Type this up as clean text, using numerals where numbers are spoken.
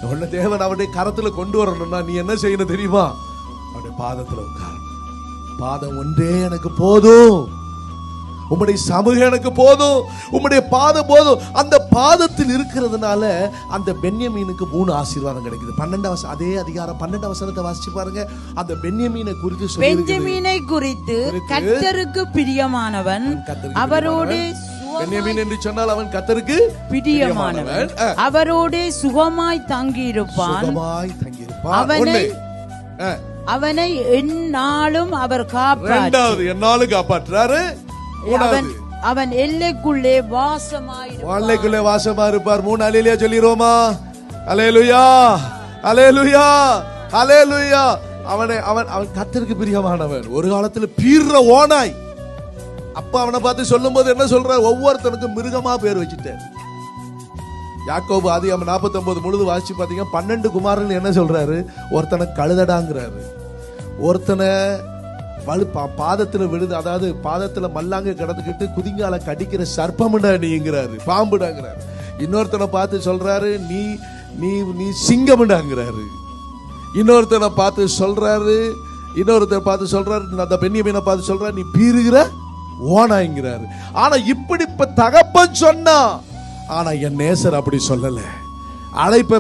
உன்னை தேவன் அவருடைய கரத்துல கொண்டு வரணும்னா நீ என்ன செய்யணும் தெரியுமா? அவருடைய பாதத்துல உட்காரணும். பாதம் ஒன்றே எனக்கு போதும், உம்முடைய சமூகம் எனக்கு போதும், உம்முடைய பாதம் போதும். அந்த பாதத்தில் இருக்கிறதுனால அந்த பென்யமீனுக்கு 3 ஆசீர்வாதம் கிடைக்குது. 12 அதே அதிகாரம் 12 வசனத்தை வாசிச்சு பாருங்க. அந்த பென்யமீனை குறித்து சொல்லி, பென்யமீனை குறித்து கர்த்தருக்கு பிரியமானவன், அவரோடு பென்யமீன் என்று சொன்னால் அவன் கர்த்தருக்கு பிரியமானவன், அவரோடு சுகமாய் தங்கியிருப்பான். அவனை எந்நாளும் அவர் காப்பாற்றார். எந்நாளும் காப்பாற்றாரு. அவன் எல்லைக்குள்ளே வாசமாயிருப்பார். 3 அல்லேலூயா சொல்லிரோமா? அல்லேலூயா, அல்லேலூயா, அல்லேலூயா. அவன் கர்த்தருக்கு பிரியமானவன். ஒரு காலத்துல பீர்ற ஓனாய். அப்ப அவனை பார்த்து சொல்லும் போது என்ன சொல்ற? ஒவ்வொருத்தனுக்கும் மிருகமா பேர் வச்சுட்டார். யாக்கோபு ஆதியாகமம் 49 முழுது வாசிச்சு பாத்தீங்கன்னா 12 குமாரர்கள் என்ன சொல்றாரு? ஒருத்தனை கழுதடாங்கிறாரு, ஒருத்தனை பாதத்துல விழுது, அதாவது பாதத்துல மல்லாங்க கிடந்துக்கிட்டு குதிங்கால கடிக்கிற சர்ப்பமுடா நீங்கிறாரு, பாம்புடாங்கிறாரு. இன்னொருத்தனை பார்த்து சொல்றாரு நீ நீ நீ சிங்கமுடாங்கிறாரு. இன்னொருத்தனை பார்த்து சொல்றாரு அந்த பென்யமீனை பார்த்து சொல்றாரு நீ பீறுகிற ஓனாங்கிறாரு. ஆனா இப்படி தகப்பன் சொன்னா, ஆனா என் நேசர் அப்படி சொல்லல. அழைப்ப